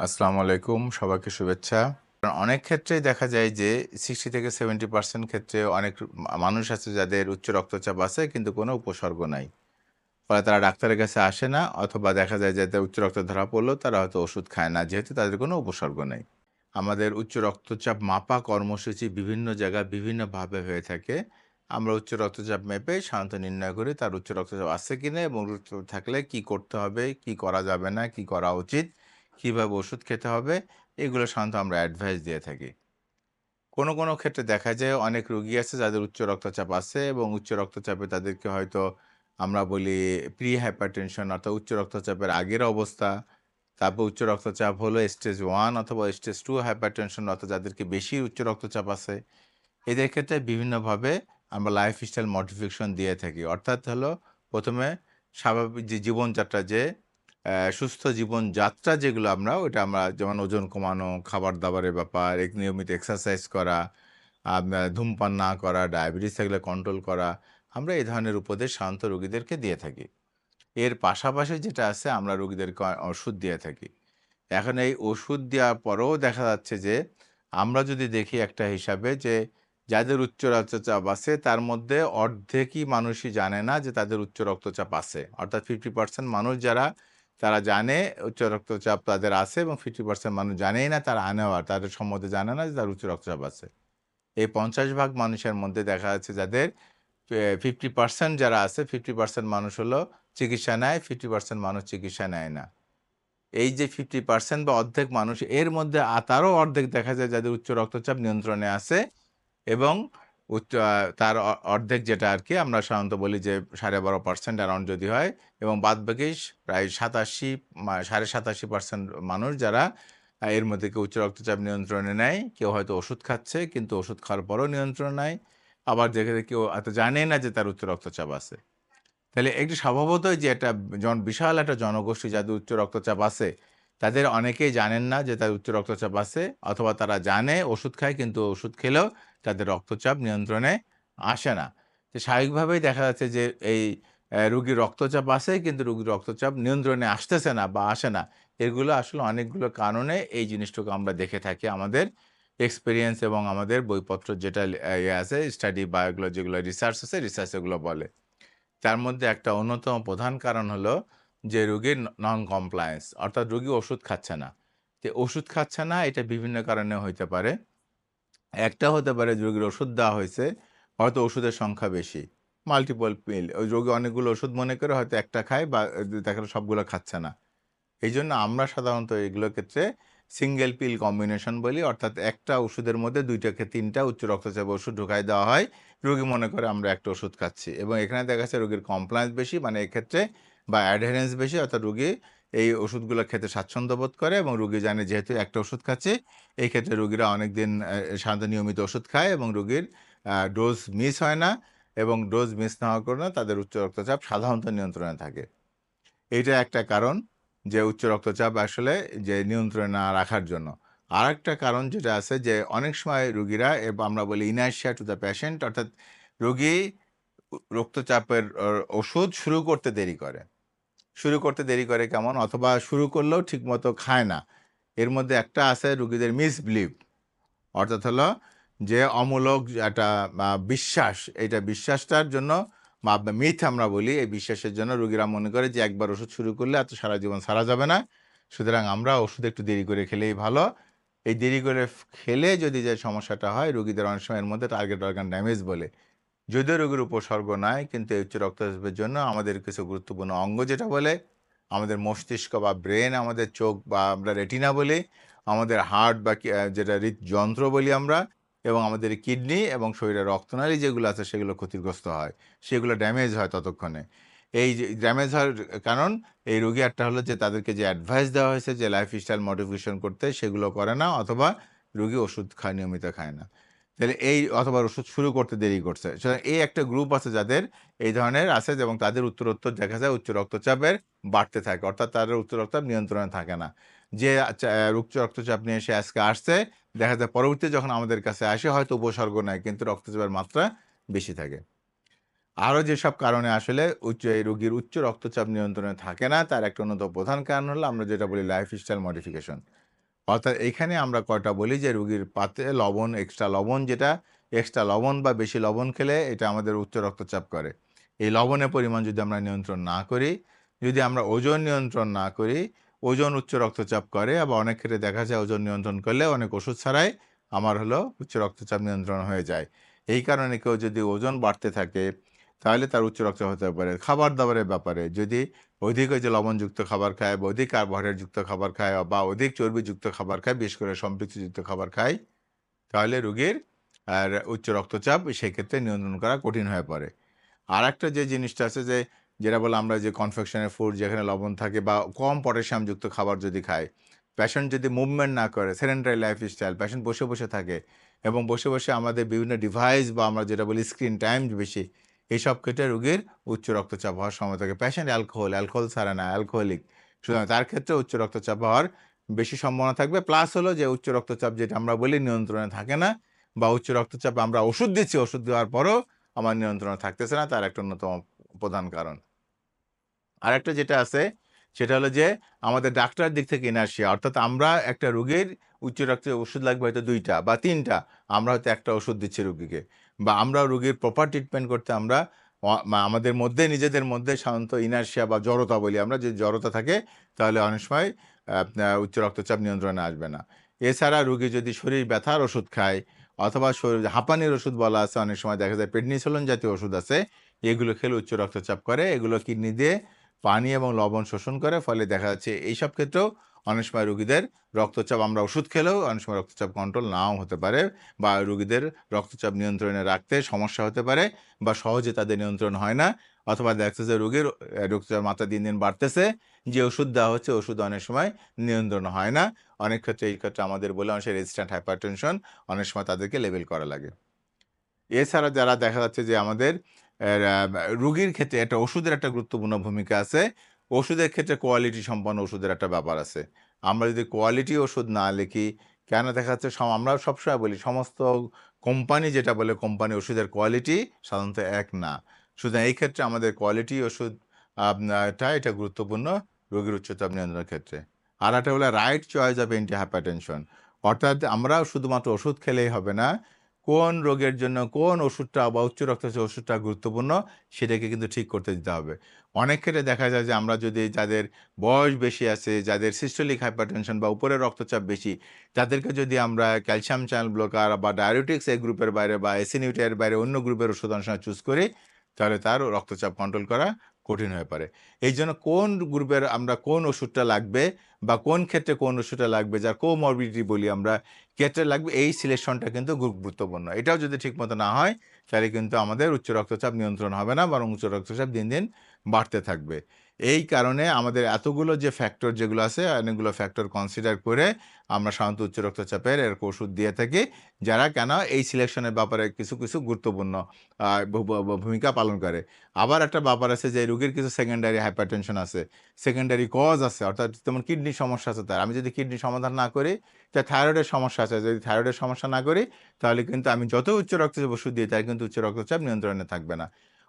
আসসালামু আলাইকুম। সবাইকে শুভেচ্ছা। অনেক ক্ষেত্রেই দেখা যায় যে 60 থেকে 70% ক্ষেত্রে অনেক মানুষ আছে যাদের উচ্চ রক্তচাপ আছে কিন্তু কোনো উপসর্গ নাই। ফলে তারা ডাক্তারের কাছে আসে না অথবা দেখা যায় যে তাদের উচ্চ রক্তচাপ ধরা পড়লেও তারা হয়তো ওষুধ খায় না যেহেতু তাদের কোনো উপসর্গ নেই। আমাদের উচ্চ রক্তচাপ মাপা কর্মসূচি বিভিন্ন জায়গায় বিভিন্নভাবে হয়ে থাকে। আমরা উচ্চ রক্তচাপ মেপে সাধারণত নির্ণয় করি তার উচ্চ রক্তচাপ আছে কিনা এবং রক্তচাপ থাকলে কি করতে হবে, কি করা যাবে না, কি করা উচিত, কিভাবে ওষুধ খেতে হবে, এগুলো সাধারণত আমরা অ্যাডভাইস দিয়ে থাকি। কোনো ক্ষেত্রে দেখা যায় অনেক রোগী আছে যাদের উচ্চ রক্তচাপ আছে এবং উচ্চ রক্তচাপে তাদেরকে হয়তো আমরা বলি প্রি হাইপারটেনশন অর্থাৎ উচ্চ রক্তচাপের আগের অবস্থা। তারপর উচ্চ রক্তচাপ হলো স্টেজ 1 অথবা স্টেজ 2 হাইপারটেনশন অর্থাৎ যাদেরকে বেশি উচ্চ রক্তচাপ আছে। এদের ক্ষেত্রে বিভিন্নভাবে আমরা লাইফস্টাইল মডিফিকেশন দিয়ে থাকি। অর্থাৎ হলো ১ম এ স্বাভাবিক যে জীবনযাত্রা যে সুস্থ জীবনযাত্রা যেগুলো ওইটা আমরা যেমন ওজন কমানো, খাবার-দাবারের ব্যাপার, নিয়মিত এক্সারসাইজ করা, ধূমপান না করা, ডায়াবেটিস থাকলে কন্ট্রোল করা। আমরা এই ধরনের উপদেশ সাধারণত রোগীদেরকে দিয়ে থাকি। এর পাশাপাশি যেটা আছে আমরা রোগীদেরকে ওষুধ দিয়ে থাকি। এখন এই ওষুধ দেওয়ার পরেও দেখা যাচ্ছে যে আমরা যদি দেখি একটা হিসাবে যে যাদের উচ্চ রক্তচাপ আছে তার মধ্যে অর্ধেকই মানুষই জানে না যে তাদের উচ্চ রক্তচাপ আছে। অর্থাৎ 50% মানুষ যারা তারা জানে উচ্চ রক্তচাপ তাদের আছে এবং 50% মানুষ জানেই না তারা আনঅ্যাওয়ার তাদের সম্বন্ধে জানে না যে তার উচ্চ রক্তচাপ আছে। এই ৫০ ভাগ মানুষের মধ্যে দেখা যাচ্ছে যাদের 50% যারা আছে 50% মানুষ হলো চিকিৎসা নেয়, 50% মানুষ চিকিৎসা নেয় না। এই যে 50% বা অর্ধেক মানুষ এর মধ্যে তারও অর্ধেক দেখা যায় যাদের উচ্চ রক্তচাপ নিয়ন্ত্রণে আছে এবং তার অর্ধেক যেটা আরকি আমরা সাধারণত বলি যে ১২.৫% অ্যারাউন্ড যদি হয় এবং বাদবাকি প্রায় ৮৭% মানুষ যারা এর মধ্যে কেউ উচ্চ রক্তচাপ নিয়ন্ত্রণে নেয়, কেউ হয়তো ওষুধ খাচ্ছে কিন্তু ওষুধ খাওয়ার পরেও নিয়ন্ত্রণ নাই। আবার কেউ হয়তো জানেই না যে তার উচ্চ রক্তচাপ আছে। তাহলে একটু স্বভাবতই যে একটা বিশাল একটা জনগোষ্ঠী যাদের উচ্চ রক্তচাপ আছে, তাদের অনেকেই জানেন না যে তাদের উচ্চ রক্তচাপ আছে অথবা তারা জানে ওষুধ খায় কিন্তু ওষুধ খেলেও তাদের রক্তচাপ নিয়ন্ত্রণে আসে না। তো স্বাভাবিকভাবেই দেখা যাচ্ছে যে এই রোগীর রক্তচাপ আছে কিন্তু রোগীর রক্তচাপ নিয়ন্ত্রণে আসতেছে না বা আসে না। এগুলো আসলে অনেকগুলো কারণে এই জিনিসটুকু আমরা দেখে থাকি আমাদের এক্সপেরিয়েন্স এবং আমাদের বইপত্র যেটা আছে স্টাডি বা এগুলো যেগুলো রিসার্চ আছে রিসার্চ এগুলো বলে। তার মধ্যে একটা অন্যতম প্রধান কারণ হলো যে রোগীর নন কমপ্লায়েন্স অর্থাৎ রোগী ওষুধ খাচ্ছে না। তো ওষুধ খাচ্ছে না এটা বিভিন্ন কারণে হইতে পারে। একটা হতে পারে যে রোগীর ওষুধ দেওয়া হয়েছে, হয়তো ওষুধের সংখ্যা বেশি। মাল্টিপল পিল ওই রোগী অনেকগুলো ওষুধ মনে করে হয়তো একটা খায় বা দেখা গেল সবগুলো খাচ্ছে না। এইজন্য আমরা সাধারণত এগুলোর ক্ষেত্রে সিঙ্গেল পিল কম্বিনেশন বলি। অর্থাৎ একটা ওষুধের মধ্যে ২ থেকে ৩ টা উচ্চ রক্তচাপের ওষুধ ঢুকায় দেওয়া হয়। রোগী মনে করে আমরা একটা ওষুধ খাচ্ছি এবং এখানে দেখা যাচ্ছে রোগীর কমপ্লায়েন্স বেশি মানে এক্ষেত্রে বা অ্যাডহেরেন্স বেশি অর্থাৎ রোগী এই ওষুধগুলো খেতে স্বাচ্ছন্দ্য বোধ করে এবং রোগী জানে যেহেতু একটা ওষুধ খাচ্ছি, এই ক্ষেত্রে রোগীরা অনেকদিন সাধারণত নিয়মিত ওষুধ খায় এবং রোগীর ডোজ মিস হয় না এবং ডোজ মিস না হওয়ার কারণে তাদের উচ্চ রক্তচাপ সাধারণত নিয়ন্ত্রণে থাকে। এইটা একটা কারণ যে উচ্চ রক্তচাপ আসলে যে নিয়ন্ত্রণে না রাখার জন্য। আরেকটা কারণ যেটা আছে যে অনেক সময় রোগীরা আমরা বলি ইনারশিয়া টু দ্য পেশেন্ট অর্থাৎ রোগী রক্তচাপের ওষুধ শুরু করতে দেরি করে। শুরু করতে দেরি করে কেমন? অথবা শুরু করলেও ঠিকমতো খায় না। এর মধ্যে একটা আছে রোগীদের মিসবিলিভ অর্থাৎ হলো যে অমূলক একটা বিশ্বাস, এইটা বিশ্বাসটার জন্য বা মিথ আমরা বলি, এই বিশ্বাসের জন্য রোগীরা মনে করে যে একবার ওষুধ শুরু করলে আর তো সারা জীবন ছাড়া যাবে না। সুতরাং আমরা ওষুধ একটু দেরি করে খেলেই ভালো। এই দেরি করে খেলে যদি যে সমস্যাটা হয় রোগীদের অনেক সময় এর মধ্যে টার্গেট অর্গান ড্যামেজ বলে। যদিও রোগীর উপসর্গ নাই কিন্তু এই উচ্চ রক্তচাপের জন্য আমাদের কিছু গুরুত্বপূর্ণ অঙ্গ যেটা বলে, আমাদের মস্তিষ্ক বা ব্রেন, আমাদের চোখ বা আমরা রেটিনা বলি, আমাদের হার্ট বা যেটা হৃদযন্ত্র বলি আমরা এবং আমাদের কিডনি এবং শরীরের রক্তনালী যেগুলো আছে সেগুলো ক্ষতিগ্রস্ত হয়। সেগুলো ড্যামেজ হয় ততক্ষণে। এই যে ড্যামেজ হওয়ার কারণ এই রোগী একটা হলো যে তাদেরকে যে অ্যাডভাইস দেওয়া হয়েছে যে লাইফস্টাইল মডিফিকেশন করতে সেগুলো করে না অথবা রোগী ওষুধ নিয়মিত খায় না। তাহলে এই অথবা ওষুধ শুরু করতে দেরি করছে। সুতরাং এই একটা গ্রুপ আছে যাদের এই ধরনের আছে এবং তাদের উত্তরোত্তর দেখা যায় উচ্চ রক্তচাপের বাড়তে থাকে। অর্থাৎ তাদের উচ্চ রক্তচাপ নিয়ন্ত্রণে থাকে না। যে উচ্চ রক্তচাপ নিয়ে সে আজকে আসছে, দেখা যায় পরবর্তীতে যখন আমাদের কাছে আসে হয়তো উপসর্গ নাই কিন্তু রক্তচাপের মাত্রা বেশি থাকে। আরও যেসব কারণে আসলে এই রোগীর উচ্চ রক্তচাপ নিয়ন্ত্রণে থাকে না তার একটা অন্যতম প্রধান কারণ হলো আমরা যেটা বলি লাইফস্টাইল মডিফিকেশন। অর্থাৎ এইখানে আমরা কয়টা বলি যে রোগীর পাতে লবণ, এক্সট্রা লবণ যেটা, এক্সট্রা লবণ বা বেশি লবণ খেলে এটা আমাদের উচ্চ রক্তচাপ করে। এই লবণের পরিমাণ যদি আমরা নিয়ন্ত্রণ না করি, যদি আমরা ওজন নিয়ন্ত্রণ না করি, ওজন উচ্চ রক্তচাপ করে। আবার অনেক ক্ষেত্রে দেখা যায় ওজন নিয়ন্ত্রণ করলে অনেক ওষুধ ছাড়াই আমার হলো উচ্চ রক্তচাপ নিয়ন্ত্রণ হয়ে যায়। এই কারণে কেউ যদি ওজন বাড়তে থাকে তাহলে তার উচ্চ রক্তচাপ হতে পারে। খাবার-দাবারের ব্যাপারে যদি অধিক ওই যে লবণযুক্ত খাবার খায় বা অধিক কার্বোহাইড্রেটযুক্ত খাবার খায় বা অধিক চর্বিযুক্ত খাবার খায়, বিশেষ করে সম্পৃক্তযুক্ত খাবার খায়, তাহলে রোগীর উচ্চ রক্তচাপ সেক্ষেত্রে নিয়ন্ত্রণ করা কঠিন হয়ে পড়ে। আরেকটা যে জিনিসটা আছে যে, যেটা বলে আমরা যে কনফেকশনের ফুড যেখানে লবণ থাকে বা কম পটাশিয়ামযুক্ত খাবার যদি খায়, পেশেন্ট যদি মুভমেন্ট না করে, সেডেন্টারি লাইফস্টাইল, পেশেন্ট বসে, বসে থাকে এবং বসে, বসে আমাদের বিভিন্ন ডিভাইস বা আমরা যেটা বলি স্ক্রিন টাইম বেশি, এইসব ক্ষেত্রে রোগীর উচ্চ রক্তচাপ হওয়ার সম্ভাবনা থাকে। পেশেন্ট অ্যালকোহল ছাড়ে না, অ্যালকোহলিক। সুতরাং তার ক্ষেত্রে উচ্চ রক্তচাপ হওয়ার বেশি সম্ভাবনা থাকবে। প্লাস হলো যে উচ্চ রক্তচাপ যেটা আমরা বলি নিয়ন্ত্রণে থাকে না বা উচ্চ রক্তচাপে আমরা ওষুধ দিচ্ছি, ওষুধ দেওয়ার পরও আমার নিয়ন্ত্রণে থাকতেছে না, তার একটা অন্যতম প্রধান কারণ। আরেকটা যেটা আছে সেটা হলো যে আমাদের ডাক্তারের দিক থেকে ইনার্শিয়া, অর্থাৎ আমরা একটা রোগীর উচ্চ রক্তের ওষুধ লাগবে হয়তো ২ টা বা ৩ টা, আমরা হয়তো একটা ওষুধ দিচ্ছি রোগীকে। বা আমরা রোগীর প্রপার ট্রিটমেন্ট করতে আমরা আমাদের মধ্যে নিজেদের মধ্যে সাধারণত ইনার্শিয়া বা জড়তা বলি আমরা, যে জড়তা থাকে তাহলে অনেক সময় আপনার উচ্চ রক্তচাপ নিয়ন্ত্রণে আসবে না। এছাড়া রোগী যদি শরীর ব্যথার ওষুধ খায় অথবা শরীর হাঁপানির ওষুধ বলা আছে, অনেক সময় দেখা যায় প্রেডনিসোলোন জাতীয় ওষুধ আছে, এগুলো খেলে উচ্চ রক্তচাপ করে, এগুলো কিডনি দিয়ে পানি এবং লবণ শোষণ করে, ফলে দেখা যাচ্ছে এইসব ক্ষেত্রেও অনেক সময় রোগীদের রক্তচাপ, আমরা ওষুধ খেলেও অনেক সময় রক্তচাপ কন্ট্রোল নাও হতে পারে বা রোগীদের রক্তচাপ নিয়ন্ত্রণে রাখতে সমস্যা হতে পারে বা সহজে তাদের নিয়ন্ত্রণ হয় না, অথবা দেখা যাচ্ছে যে রোগীর রক্তচাপ মাত্রা দিন, দিন বাড়তেছে, যে ওষুধ দেওয়া হচ্ছে ওষুধ অনেক সময় নিয়ন্ত্রণ হয় না। অনেক ক্ষেত্রে এই ক্ষেত্রে আমাদের বলে অনেক রেজিস্ট্যান্ট হাইপারটেনশন, অনেক সময় তাদেরকে লেবেল করা লাগে। এছাড়া যারা দেখা যাচ্ছে যে আমাদের রোগীর ক্ষেত্রে একটা ওষুধের একটা গুরুত্বপূর্ণ ভূমিকা আছে। ওষুধের ক্ষেত্রে কোয়ালিটি সম্পন্ন ওষুধের একটা ব্যাপার আছে। আমরা যদি কোয়ালিটি ওষুধ না লিখি, কেন দেখা যাচ্ছে আমরা সবসময় বলি সমস্ত কোম্পানি যেটা বলে কোম্পানি ওষুধের কোয়ালিটি সাধারণত এক না। সুতরাং এই ক্ষেত্রে আমাদের কোয়ালিটি ওষুধ এটা গুরুত্বপূর্ণ রোগীর উচ্চচাপ নিয়ন্ত্রণের ক্ষেত্রে। আর একটা হলো right choice of anti hypertension. অর্থাৎ আমরা শুধুমাত্র ওষুধ খেলেই হবে না, কোন রোগের জন্য কোন ওষুধটা বা উচ্চ রক্তচাপের ওষুধটা গুরুত্বপূর্ণ সেটাকে কিন্তু ঠিক করতে দিতে হবে। অনেক ক্ষেত্রে দেখা যায় যে আমরা যদি যাদের বয়স বেশি আছে, যাদের সিস্টোলিক হাইপারটেনশন বা উপরের রক্তচাপ বেশি, তাদেরকে যদি আমরা ক্যালসিয়াম চ্যানেল ব্লকার বা ডায়াবেটিক্স এই গ্রুপের বাইরে বা এসিনিউটের বাইরে অন্য গ্রুপের ওষুধ অনেক সময় চুজ করি, তাহলে তার রক্তচাপ কন্ট্রোল করা কঠিন হয়ে পড়ে। এইজন্য কোন গ্রুপের আমরা কোন ওষুধটা লাগবে বা কোন ক্ষেত্রে কোন ওষুধটা লাগবে, যার কোমরবিডিটি বলি আমরা, ক্ষেত্রে লাগবে, এই সিলেকশনটা কিন্তু খুব গুরুত্বপূর্ণ। এটাও যদি ঠিকমতো না হয় তাহলে কিন্তু আমাদের উচ্চ রক্তচাপ নিয়ন্ত্রণ হবে না, বরং উচ্চ রক্তচাপ দিন, দিন বাড়তে থাকবে। এই কারণে আমাদের এতগুলো যে ফ্যাক্টর যেগুলো আছে, অনেকগুলো ফ্যাক্টর কনসিডার করে আমরা সাধারণত উচ্চ রক্তচাপের এরকম ওষুধ দিয়ে থাকি, যারা কেন এই সিলেকশনের ব্যাপারে কিছু, কিছু গুরুত্বপূর্ণ আ ভূ ব ব ভূমিকা পালন করে। আবার একটা ব্যাপার আছে যে রোগীর কিছু সেকেন্ডারি হাইপারটেনশন আছে, সেকেন্ডারি কজ আছে, অর্থাৎ যেমন কিডনির সমস্যা আছে তার। আমি যদি কিডনির সমাধান না করি, থাইরয়েডের সমস্যা আছে, যদি থাইরয়েডের সমস্যা না করি, তাহলে কিন্তু আমি যত উচ্চ রক্তচাপ ওষুধ দিই তার কিন্তু উচ্চ রক্তচাপ নিয়ন্ত্রণে থাকবে না।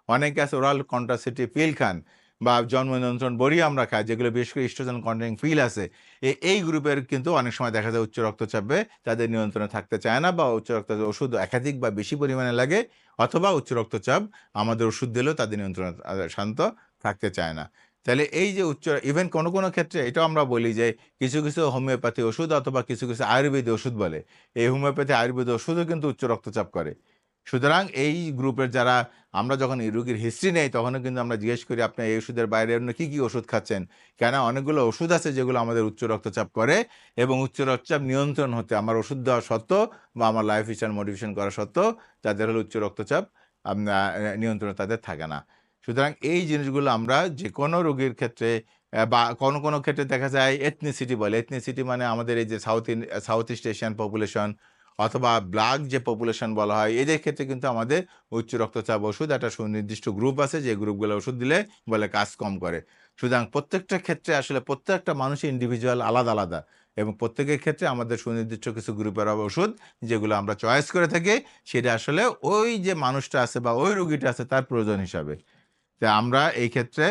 অনেকে আছে ওরাল কন্ট্রাসেপটিভ পিল খান বা জন্ম নিয়ন্ত্রণ বড়ি আমরা খাই, যেগুলো বিশেষ করে ইস্ট্রোজেন কন্টেইনিং পিল আছে। এই গ্রুপের কিন্তু অনেক সময় দেখা যায় উচ্চ রক্তচাপে তাদের নিয়ন্ত্রণে থাকতে চায় না বা উচ্চ রক্তচাপ ওষুধ একাধিক বা বেশি পরিমাণে লাগে, অথবা উচ্চ রক্তচাপ আমাদের ওষুধ দিলেও তাদের নিয়ন্ত্রণে শান্ত থাকতে চায় না। তাহলে এই যে ইভেন কোনো, কোনো ক্ষেত্রে এটাও আমরা বলি যে কিছু, কিছু হোমিওপ্যাথি ওষুধ অথবা কিছু, কিছু আয়ুর্বেদী ওষুধ বলে। এই হোমিওপ্যাথি আয়ুর্বেদ ওষুধও কিন্তু উচ্চ রক্তচাপ করে। সুতরাং এই গ্রুপের যারা, আমরা যখন এই রোগীর হিস্ট্রি নেই তখনও কিন্তু আমরা জিজ্ঞেস করি আপনি এই ওষুধের বাইরে অন্য কী, কী ওষুধ খাচ্ছেন? কেন অনেকগুলো ওষুধ আছে যেগুলো আমাদের উচ্চ রক্তচাপ করে এবং উচ্চ রক্তচাপ নিয়ন্ত্রণ হতে আমার ওষুধ দেওয়া সত্ত্বেও বা আমার লাইফস্টাইল মডিফিকেশন করা সত্ত্বেও তাদের হলো উচ্চ রক্তচাপ নিয়ন্ত্রণে তাদের থাকে না। সুতরাং এই জিনিসগুলো আমরা যেকোনো রোগীর ক্ষেত্রে বা কোনো, কোনো ক্ষেত্রে দেখা যায় এথনিসিটি বলে। এথনিসিটি মানে আমাদের এই যে সাউথ ইস্ট এশিয়ান পপুলেশন অথবা ব্লাক যে পপুলেশন বলা হয়, এদের ক্ষেত্রে কিন্তু আমাদের উচ্চ রক্তচাপ ওষুধ একটা সুনির্দিষ্ট গ্রুপ আছে, যে গ্রুপগুলো ওষুধ দিলে বলে কাজ কম করে। সুতরাং প্রত্যেকটা ক্ষেত্রে আসলে প্রত্যেকটা মানুষই ইন্ডিভিজুয়াল আলাদা, আলাদা এবং প্রত্যেকের ক্ষেত্রে আমাদের সুনির্দিষ্ট কিছু গ্রুপের ওষুধ যেগুলো আমরা চয়েস করে থাকি, সেটা আসলে ওই যে মানুষটা আছে বা ওই রোগীটা আছে তার প্রয়োজন হিসাবে। তা আমরা এই ক্ষেত্রে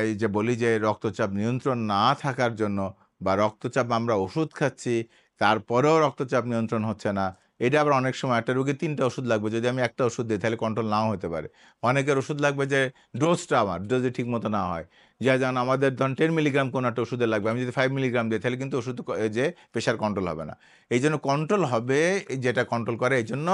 এই যে বলি যে রক্তচাপ নিয়ন্ত্রণ না থাকার জন্য বা রক্তচাপ আমরা ওষুধ খাচ্ছি, তারপরেও রক্তচাপ নিয়ন্ত্রণ হচ্ছে না। এটা আবার অনেক সময় একটা রোগীর ৩ টা ওষুধ লাগবে। যদি আমি একটা ওষুধ দেই তাহলে কন্ট্রোল নাও হতে পারে। অনেকের ওষুধ লাগবে যে ডোজটা আমার যদি ঠিকমতো না হয়। যেমন আমাদের ধরেন 10 মিলিগ্রাম কোনো একটা ওষুধের লাগবে। আমি যদি 5 মিলিগ্রাম দেই তাহলে কিন্তু ওষুধ এই যে প্রেশার কন্ট্রোল হবে না। এইজন্য কন্ট্রোল হবে যেটা কন্ট্রোল করে এইজন্য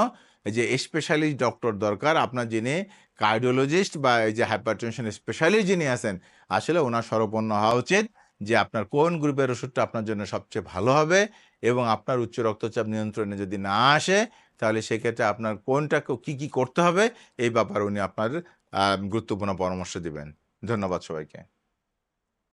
এই যে স্পেশালিস্ট ডক্টর দরকার। আপনার যিনি কার্ডিওলজিস্ট বা এই যে হাইপারটেনশন স্পেশালিস্ট যিনি আছেন, আসলে উনার শরণাপন্ন হওয়া উচিত যে আপনার কোন গ্রুপের ওষুধটা আপনার জন্য সবচেয়ে ভালো হবে এবং আপনার উচ্চ রক্তচাপ নিয়ন্ত্রণে যদি না আসে, তাহলে সেক্ষেত্রে আপনার কোনটা কি করতে হবে এই ব্যাপারে উনি আপনার গুরুত্বপূর্ণ পরামর্শ দিবেন। ধন্যবাদ সবাইকে।